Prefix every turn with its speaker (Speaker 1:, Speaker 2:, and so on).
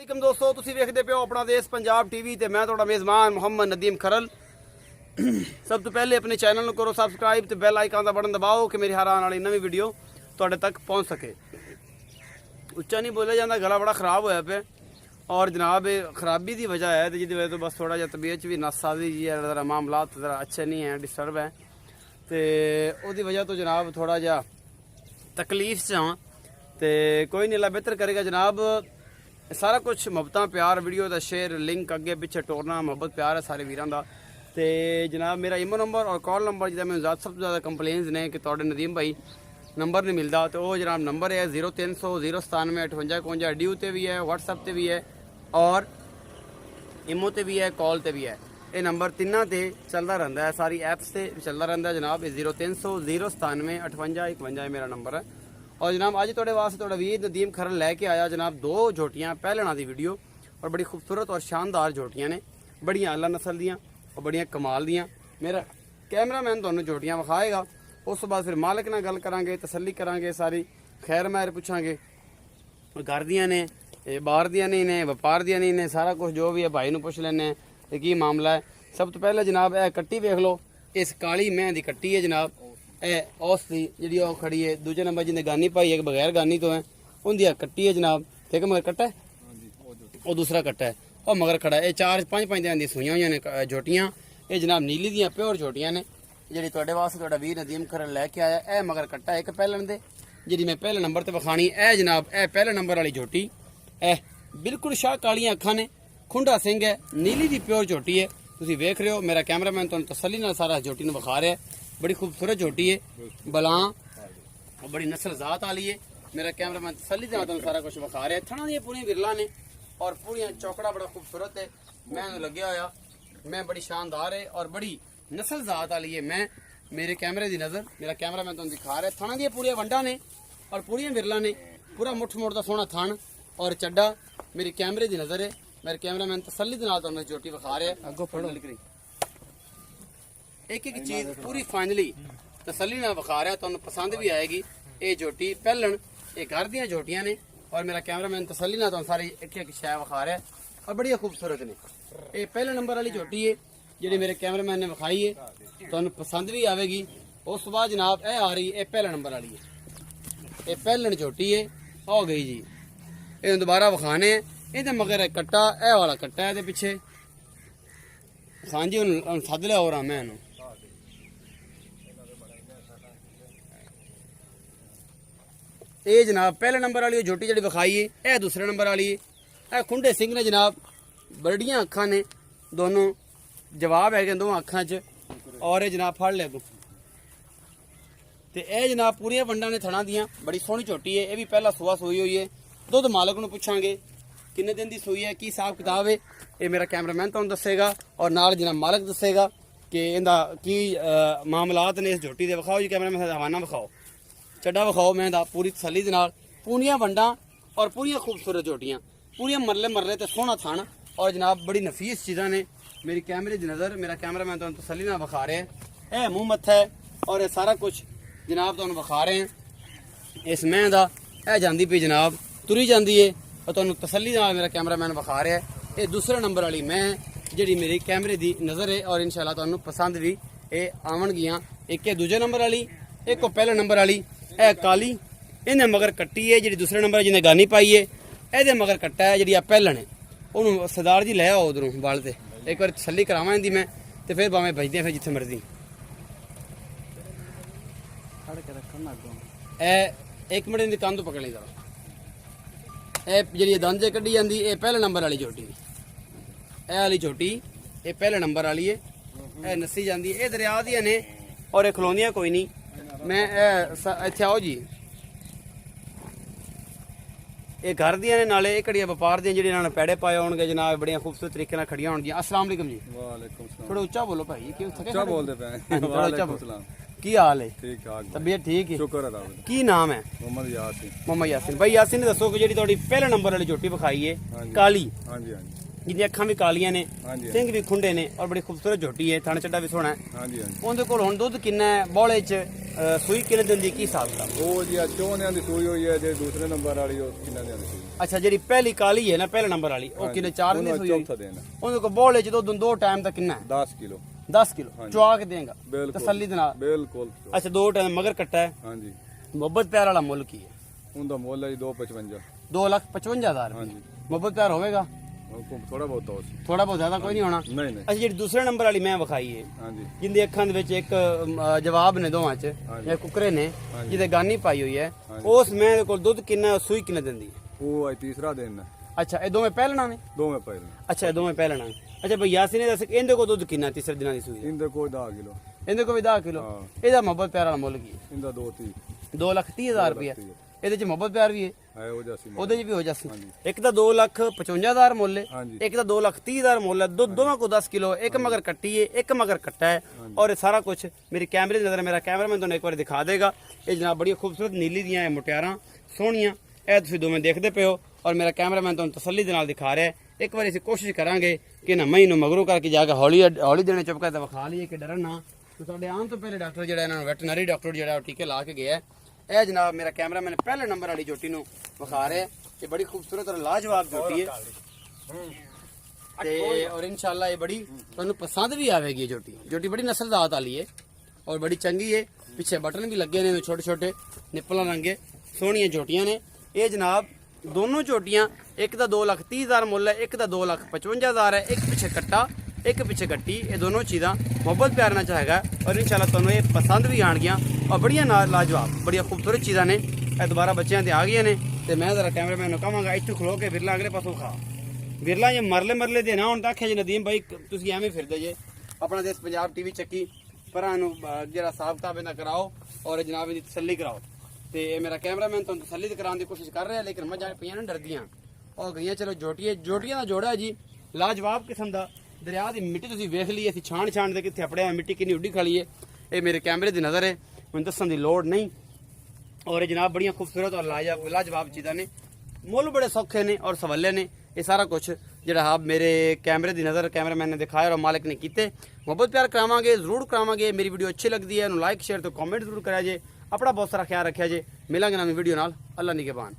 Speaker 1: वालेकुम दोस्तों, तुसी वेखदे पे हो अपना देश पंजाब टीवी ते मैं तुहाडा मेज़बान मुहम्मद नदीम खरल। सब तो पहले अपने चैनल को करो सबसक्राइब ते बेल आइकन का बटन दबाओ कि मेरी हर आने वाली नवी वीडियो तुहाडे तक पहुँच सके। उच्चा नहीं बोलिया जाता, गला बड़ा खराब होया पे और जनाब खराबी की वजह है जिसकी वजह तो बस थोड़ा जहा तबीयत भी नस आ जी है, ज़रा मामलात ज़रा अच्छे नहीं हैं, डिस्टर्ब है तो उसकी वजह तो जनाब थोड़ा जहा तकलीफ से हाँ तो कोई नहीं, अल्लाह बेहतर करेगा जनाब। सारा कुछ मुहब्बत प्यार वीडियो का शेयर लिंक अगे पिछे टोरना मुहब्बत प्यार है सारे वीरों का। तो जनाब मेरा ईमो नंबर और कॉल नंबर जिदा मैं सब तो ज़्यादा कंप्लेन्स ने कि तुहाडे नदीम भाई नंबर नहीं मिलता, तो वो जनाब नंबर है 0300 097 58 51। ड्यू ते भी है, व्हाट्सएप ते भी है और ईमो ते भी है, कॉल ते भी है। ये नंबर तिना ते चलता रहता है, सारी ऐप्स से चलता रहता है जनाब। 0300 097 58 51 मेरा नंबर है। और जनाब अज थोड़े वास्ते थोड़ा वीर नदीम खरल लैके आया जनाब दो झोटियाँ पहलना की वीडियो, और बड़ी खूबसूरत और शानदार झोटियाँ ने, बड़िया अला नस्ल दियाँ और बड़िया कमाल दियाँ। मेरा कैमरामैन तुहानू झोटियाँ विखाएगा, उस बाद फिर मालिक नाल गल करांगे, तसल्ली करांगे, सारी खैर मैर पुछांगे, घर दियाँ ने बाहर दियाँ नहीं ने, व्यापार दियाँ नहीं ने, सारा कुछ जो भी है भाई नू पुछ लैने की मामला है। सब तो पहले जनाब यह कट्टी वेख लो, इस काली मैं की कट्टी है जनाब। ए औस दी जी खड़ी है, दूजे नंबर जिन्हें गानी पाई है बगैर गानी तो है उनकी कट्टी है जनाब। ठीक है, मगर कट्टा है और दूसरा कट्टा है और मगर खड़ा है। ये 4-5 दिन की सूइयां हुई ने झोटियां, ये जनाब नीली दियाँ प्योर झोटियां ने जी तुहाडे वास्ते तुहाडा वीर नदीम खरल लैके आया। ए मगर कट्टा एक पहलन दे जी मैं पहले नंबर ते विखानी है जनाब। ए पहले नंबर वाली झोटी ए बिल्कुल शाह कालियां अखां ने, खुंडा सिंह है, नीली दी प्योर झोटी है। तुसीं वेख रहे हो, मेरा कैमरामैन तुहानूं तसल्ली नाल सारा झोटी नूं विखा रहा है। बड़ी खूबसूरत झोटी है, बलां और बड़ी नस्ल जात वाली है। मेरा कैमरामैन तसल्ली नाल तुहानूं सारा कुछ विखा रहा है। थणा दी पूरी विरला ने और पूरी चौकड़ा बड़ा खूबसूरत है। मैं लग्या होया, मैं बड़ी शानदार है और बड़ी नस्ल जात वाली है। मैं मेरे कैमरे की नज़र, मेरा कैमरामैन तुहानूं दिखा रहा है। थणा दी पूरी वंडा ने और पूरी विरला ने, पूरा मुठ मुठ का सोहना थण और चड्डा मेरे कैमरे की नज़र है। मेरे कैमरामैन तसल्ली दे नाल तुहानूं झोटी विखा रहा है। अगों फड़ो एक एक चीज़ पूरी फाइनली तसल्ली नाल विखा रहा है, तुहानूं पसंद भी आएगी। ये झोटी पहलन ये घर दियां झोटियां ने और मेरा कैमरामैन तसल्ली नाल तुहानूं सारी एक एक शै विखा रहा है और बड़ी खूबसूरत ने। ये पहले नंबर वाली झोटी है जी मेरे कैमरामैन ने विखाई है, तुहानूं पसंद भी आएगी। उस बाद जनाब यह आ रही है पहले नंबर वाली है, ये पहलन झोटी है हो गई जी। ये दोबारा विखाने ये मगर कट्टा यह वाला कट्टा है पिछे हाँ जी। हूँ सद लिया और मैं ये जनाब पहले नंबर वाली झोटी जी विखाई है, यह दूसरे नंबर वाली है। यह खुंडे सिंह ने जनाब, बड़ियां अखां ने दोनों, जवाब है दोवां अखां च। और ये जनाब फड़ ले तो यह जनाब पूरिया वंडा ने थणा दियां, बड़ी सोहनी झोटी है। यह भी पहला सुआ सूई हुई है। दुध मालक नूं पुछांगे किन्ने दिन की सूई है, की हिसाब किताब है, ये मेरा कैमरामैन तुहानूं दसेगा और नाल जनाब मालक दसेगा कि इहदा की मामलात ने इस झोटी दे। विखाओ जी कैमरामैन, हवाना विखाओ, चड्डा विखाओ मैं दा पूरी तसल्ली दे नाल। पूरियां वंडा और पूरियां खूबसूरत झोटियां, पूरियां मरले मरले ते सोहना थान और जनाब बड़ी नफीस चीज़ां ने। मेरी कैमरे की नज़र, मेरा कैमरामैन तुहानूं तसल्ली नाल विखा रहे हैं। यह मूँह मत्था है और यह सारा कुछ जनाब तुहानूं विखा रहे हैं। इस मैं दा यह जांदी पई जनाब, तुरी जांदी है और तुहानूं तसल्ली नाल मेरा कैमरामैन विखा रहा है। ये दूसरे नंबर वाली मैं जी मेरी कैमरे की नज़र है और इंशाल्लाह तुहानूं पसंद भी ये आवणगियां। एक है दूजे नंबर वाली, एक को पहले नंबर वाली। यह काली इन्हें मगर कट्टी है जी दूसरे नंबर जिन्हें गानी पाई है। ये मगर कट्टा है जी पहलन है, उन्होंने सरदार जी लै आओ उधरों बाल से एक बार तसल्ली करावां इहदी मैं, तो फिर भावें बजदे फिर जिथे मर्जी। एक मिनट इनकी कंध पकड़ ली जरा। जी दंद कड्डी जाती ये पहले नंबर वाली झोटी, यह वाली झोटी ये पहले नंबर वाली है। यह नसी जाती है, ये दरिया दियां ने और ये खलोंदियां कोई नहीं। मैं इत्थे आओ जी, ये घर दियां ने नाले ये कड़िया व्यापार दियां जिहड़े इन्हां ने पैड़े पाए होणगे जनाब, बड़िया खूबसूरत तरीके नाल खड़ियां होणगियां। अस्सलाम वालेकुम जी।
Speaker 2: वालेकुम सलाम।
Speaker 1: थोड़ा उच्चा बोलो भाई, क्यों थके
Speaker 2: क्या बोलते पे वालेकुम सलाम।
Speaker 1: की हाल है?
Speaker 2: ठीक ठाक,
Speaker 1: तबीयत ठीक है?
Speaker 2: शुक्र है दाऊद।
Speaker 1: की नाम है?
Speaker 2: मोहम्मद यासीन।
Speaker 1: मोहम्मद यासीन भाई। यासीन ने दसो कि जी थोड़ी पहले नंबर वाली झोटी विखाई है काली,
Speaker 2: हाँ जी हाँ जी,
Speaker 1: ਜਿਹਦੀਆਂ ਅੱਖਾਂ ਵੀ ਕਾਲੀਆਂ ਨੇ,
Speaker 2: ਹਾਂਜੀ
Speaker 1: ਸਿੰਘ ਵੀ ਖੁੰਡੇ ਨੇ ਔਰ ਬੜੀ ਖੂਬਸੂਰਤ ਝੋਟੀ ਹੈ, ਥਣ ਚੱਡਾ ਵੀ ਸੋਹਣਾ ਹੈ।
Speaker 2: ਹਾਂਜੀ ਹਾਂਜੀ
Speaker 1: ਉਹਦੇ ਕੋਲ ਹੁਣ ਦੁੱਧ ਕਿੰਨਾ ਹੈ, ਬੋਲੇ 'ਚ ਸੂਈ ਕਿੰਨੇ ਦਿਨ ਦੀ, ਕੀ ਹਿਸਾਬ ਦਾ?
Speaker 2: ਉਹ ਜੀ ਚੋਣਿਆਂ ਦੀ ਸੂਈ ਹੋਈ ਹੈ, ਜੇ ਦੂਸਰੇ ਨੰਬਰ ਵਾਲੀ ਉਹ ਕਿੰਨਾ ਦੀ ਸੂਈ
Speaker 1: ਅੱਛਾ, ਜਿਹੜੀ ਪਹਿਲੀ ਕਾਲੀ ਹੈ ਨਾ, ਪਹਿਲੇ ਨੰਬਰ ਵਾਲੀ, ਉਹ ਕਿੰਨੇ 4 ਦਿਨ ਦੀ ਸੂਈ ਹੋਈ?
Speaker 2: ਚੌਥਾ ਦਿਨ
Speaker 1: ਉਹਦੇ ਕੋਲ ਬੋਲੇ 'ਚ ਦੁੱਧ 2 ਟਾਈਮ ਦਾ ਕਿੰਨਾ ਹੈ?
Speaker 2: 10 ਕਿਲੋ
Speaker 1: 10 ਕਿਲੋ ਚੁਆ ਕੇ ਦੇਗਾ
Speaker 2: ਬਿਲਕੁਲ
Speaker 1: ਤਸੱਲੀ ਦੇ ਨਾਲ।
Speaker 2: ਬਿਲਕੁਲ
Speaker 1: ਅੱਛਾ, 2 ਟਾਈਮ ਮਗਰ ਕੱਟਾ ਹੈ।
Speaker 2: ਹਾਂਜੀ
Speaker 1: ਮੁਹੱਬਤ ਪਿਆਰ ਵਾਲਾ ਮੁੱਲ ਕੀ ਹੈ?
Speaker 2: ਉਹਦਾ ਮੁੱਲ ਹੈ ਜੀ 255
Speaker 1: 2,55,000
Speaker 2: ਹਾਂਜੀ
Speaker 1: ਮੁਹੱਬਤ ਪਿਆਰ ਹੋਵੇਗਾ?
Speaker 2: ਥੋੜਾ ਬਹੁਤ ਹੋ ਸੀ
Speaker 1: ਥੋੜਾ ਬਹੁਤ ਜ਼ਿਆਦਾ ਕੋਈ ਨਹੀਂ ਹੋਣਾ।
Speaker 2: ਨਹੀਂ ਨਹੀਂ
Speaker 1: ਅੱਛਾ, ਜਿਹੜੀ ਦੂਸਰੇ ਨੰਬਰ ਵਾਲੀ ਮੈਂ ਵਿਖਾਈ ਹੈ,
Speaker 2: ਹਾਂਜੀ
Speaker 1: ਜਿੰਦੀ ਅੱਖਾਂ ਦੇ ਵਿੱਚ ਇੱਕ ਜਵਾਬ ਨੇ ਦੋਵਾਂ 'ਚ, ਜਾਂ ਕੁਕਰੇ ਨੇ ਜਿਹਦੇ ਗਾਨੀ ਪਾਈ ਹੋਈ ਹੈ, ਉਸ ਮੈਂ ਦੇ ਕੋਲ ਦੁੱਧ ਕਿੰਨਾ, ਸੂਈ ਕਿੰਨੇ ਦਿੰਦੀ ਹੈ?
Speaker 2: ਉਹ ਅੱਜ ਤੀਸਰਾ ਦਿਨ ਹੈ,
Speaker 1: ਅੱਛਾ, ਇਹ ਦੋਵੇਂ ਪਹਿਲਣਾ ਨੇ?
Speaker 2: ਦੋਵੇਂ ਪਹਿਲੇ
Speaker 1: ਅੱਛਾ, ਇਹ ਦੋਵੇਂ ਪਹਿਲਣਾ। ਅੱਛਾ ਭਈ ਯਾਸੀ ਨੇ ਦੱਸ ਇਹਦੇ ਕੋਲ ਦੁੱਧ ਕਿੰਨਾ ਤੀਸਰੇ ਦਿਨਾਂ ਦੀ ਸੂਈ ਹੈ?
Speaker 2: ਇਹਦੇ ਕੋਲ 10 ਕਿਲੋ
Speaker 1: ਇਹਦੇ ਕੋਲ ਵੀ 10 ਕਿਲੋ।
Speaker 2: ਹਾਂ।
Speaker 1: ਇਹਦਾ ਮੁਹੱਬਤ ਪਿਆਰ ਵਾਲਾ ਮੁੱਲ ਕੀ ਹੈ?
Speaker 2: ਇਹਦਾ 230
Speaker 1: 2,30,000 ਰੁਪਏ। ਇਹਦੇ 'ਚ ਮੁਹੱਬਤ ਪਿਆਰ ਵੀ ਹੈ,
Speaker 2: ਹੈ ਉਹ ਜਾਸੀ
Speaker 1: ਉਹਦੇ 'ਚ ਵੀ ਹੋ ਜਾਸੀ। ਇੱਕ ਤਾਂ 2,55,000 ਮੁੱਲ ਹੈ,
Speaker 2: ਹਾਂਜੀ
Speaker 1: ਇੱਕ ਤਾਂ 2,30,000 ਮੁੱਲ ਹੈ। ਦੋਵਾਂ ਕੋ 10 ਕਿਲੋ, ਇੱਕ ਮਗਰ ਕੱਟੀ ਹੈ, ਇੱਕ ਮਗਰ ਕੱਟਾ ਹੈ। ਔਰ ਇਹ ਸਾਰਾ ਕੁਝ ਮੇਰੀ ਕੈਮਰੇ ਦੀ ਨਜ਼ਰ, ਮੇਰਾ ਕੈਮਰਾਮੈਨ ਤੁਹਾਨੂੰ ਇੱਕ ਵਾਰ ਦਿਖਾ ਦੇਗਾ। ਇਹ ਜਨਾਬ ਬੜੀ ਖੂਬਸੂਰਤ ਨੀਲੀ ਦੀਆਂ ਇਹ ਮੁਟਿਆਰਾਂ ਸੋਹਣੀਆਂ, ਇਹ ਤੁਸੀਂ ਦੋਵੇਂ ਦੇਖਦੇ ਪਏ ਹੋ ਔਰ ਮੇਰਾ ਕੈਮਰਾਮੈਨ ਤੁਹਾਨੂੰ ਤਸੱਲੀ ਦੇ ਨਾਲ ਦਿਖਾ ਰਿਹਾ ਹੈ। ਇੱਕ ਵਾਰੀ ਅਸੀਂ ਕੋਸ਼ਿਸ਼ ਕਰਾਂਗੇ ਕਿ ਨਾ ਮਈ ਨੂੰ ਮਗਰੋਂ ਕਰਕੇ ਜਾ ਕੇ ਹੌਲੀ ਹੌਲੀ ਦੇਣੇ ਚੁੱਪ ਕਰਕੇ ਵਿਖਾ ਲਈਏ ਕਿ ਡਰਨ ਨਾ। ਤੇ ਸਾਡੇ ਆਉਣ ਤੋਂ ਪਹਿਲੇ ਡਾਕਟਰ ਜਿਹੜਾ ਇਹਨਾਂ ਨੂੰ ਵੈਟਰਨਰੀ ਡਾਕਟਰ ਜਿਹੜਾ ਉਹ ਟੀਕੇ ਲਾ ਕੇ ਗਿਆ ਹੈ। ਇਹ ਜਨਾਬ ਮੇਰਾ ਕੈਮਰਾਮੈਨ ਪਹਿਲੇ ਨੰਬਰ ਵਾਲੀ ਝੋਟੀ ਨੂੰ ਵਿਖਾ ਰਿਹਾ ਹੈ। ਇਹ ਬੜੀ ਖੂਬਸੂਰਤ ਔਰ ਲਾਜਵਾਬ ਝੋਟੀ ਹੈ ਤੇ ਔਰ ਇਨਸ਼ਾਅੱਲਾ ਇਹ ਬੜੀ ਤੁਹਾਨੂੰ ਪਸੰਦ ਵੀ ਆਵੇਗੀ। ਝੋਟੀ ਬੜੀ ਨਸਲਦਾਤ ਵਾਲੀ ਹੈ ਔਰ ਬੜੀ ਚੰਗੀ ਹੈ। ਪਿੱਛੇ ਬਟਨ ਵੀ ਲੱਗੇ ਨੇ ਛੋਟੇ ਛੋਟੇ ਨਿੱਪਲਾਂ ਰੰਗੇ, ਸੋਹਣੀਆਂ ਝੋਟੀਆਂ ਨੇ ਇਹ ਜਨਾਬ। ਦੋਨੋਂ ਝੋਟੀਆਂ, ਇੱਕ ਦਾ 2,30,000 ਮੁੱਲ ਹੈ, ਇੱਕ ਦਾ 2,55,000 ਹੈ। ਇੱਕ ਪਿੱਛੇ ਕੱਟਾ, ਇੱਕ ਪਿੱਛੇ ਕੱਟੀ, ਇਹ ਦੋਨੋਂ ਚੀਜ਼ਾਂ ਮੁਹੱਬਤ ਪਿਆਰ ਨਾਲ ਚਾਹੇਗਾ ਔਰ ਇਨਸ਼ਾਅੱਲਾ ਤੁਹਾਨੂੰ ਇਹ ਪਸੰਦ ਵੀ ਆਣਗੀਆਂ ਔਰ ਬੜੀਆਂ ਲਾਜਵਾਬ ਬੜੀਆਂ ਖੂਬਸੂਰਤ ਚੀਜ਼ਾਂ ਨੇ। ਇਹ ਦੁਬਾਰਾ ਬੱਚਿਆਂ ਤੇ ਆ ਗਈਆਂ ਨੇ ਤੇ ਮੈਂ ਜ਼ਰਾ ਕੈਮਰਾਮੈਨ ਨੂੰ ਕਹਾਂਗਾ ਇੱਥੋਂ ਖਲੋ ਕੇ ਵਿਰਲਾ ਅਗਲੇ ਪਾਸੋਂ ਖਾ। ਵਿਰਲਾ ਜੇ ਮਰਲੇ ਦੇ ਨਾ ਹੁਣ ਤਾਂ ਆਖਿਆ ਜੀ ਨਦੀਮ ਭਾਈ ਤੁਸੀਂ ਐਵੇਂ ਫਿਰਦੇ ਜੇ। ਆਪਣਾ ਦੇਸ਼ ਪੰਜਾਬ ਟੀਵੀ ਚੱਕੀ ਪਰਾਂ ਨੂੰ ਜਿਹੜਾ ਸਾਫ ਕਿਤਾਬ ਇਹਨਾਂ ਕਰਾਓ ਔਰ ਜਨਾਬ ਇਹਦੀ ਤਸੱਲੀ ਕਰਾਓ। ਤੇ ਇਹ ਮੇਰਾ ਕੈਮਰਾਮੈਨ ਤੁਹਾਨੂੰ ਤਸੱਲੀ ਕਰਾਉਣ ਦੀ ਕੋਸ਼ਿਸ਼ ਕਰ ਰਿਹਾ, ਲੇਕਿਨ ਮੱਝਾਂ ਪਈਆਂ ਨਾ ਡਰਦੀਆਂ ਉਹ ਗਈਆਂ। ਚਲੋ ਜੋਟੀਆਂ ਦਾ ਜੋੜਾ ਜੀ ਲਾਜਵਾਬ ਕਿਸਮ ਦਾ। ਦਰਿਆ ਦੀ ਮਿੱਟੀ ਤੁਸੀਂ ਵੇਖ ਲਈ, ਅਸੀਂ ਛਾਣ ਦੇ ਕਿੱਥੇ ਆਪਣੇ ਮਿੱਟੀ ਕਿੰਨੀ ਉੱਡੀ ਖਾਲੀ ਹੈ। ਇਹ ਮੇਰੇ ਕੈਮਰੇ ਦੀ ਨਜ਼ਰ ਹੈ, ਮੈਨੂੰ ਦੱਸਣ ਦੀ ਲੋੜ ਨਹੀਂ। ਔਰ ਇਹ ਜਨਾਬ ਬੜੀਆਂ ਖੂਬਸੂਰਤ ਔਰ ਲਾਜਵਾਬ ਚੀਜ਼ਾਂ ਨੇ, ਮੁੱਲ ਬੜੇ ਸੌਖੇ ਨੇ ਔਰ ਸਵੱਲੇ ਨੇ। ਇਹ ਸਾਰਾ ਕੁਝ ਜਿਹੜਾ ਹਾਂ ਮੇਰੇ ਕੈਮਰੇ ਦੀ ਨਜ਼ਰ ਕੈਮਰਾਮੈਨ ਨੇ ਦਿਖਾਇਆ ਔਰ ਮਾਲਕ ਨੇ ਕੀਤੇ। ਮੁਹੱਬਤ ਪਿਆਰ ਕਰਾਵਾਂਗੇ, ਜ਼ਰੂਰ ਕਰਾਵਾਂਗੇ। ਮੇਰੀ ਵੀਡੀਓ ਅੱਛੀ ਲੱਗਦੀ ਹੈ ਇਹਨੂੰ ਲਾਈਕ ਸ਼ੇਅਰ ਤੇ ਕਮੈਂਟ ਜ਼ਰੂਰ ਕਰਿਆ ਜੇ। ਆਪਣਾ ਬਹੁਤ ਸਾਰਾ ਖਿਆਲ ਰੱਖਿਆ ਜੇ। ਮਿਲਾਂਗੇ ਨਵੀਂ ਵੀਡੀਓ ਨਾਲ। ਅੱਲਾ ਨਿਗਹਿਬਾਨ।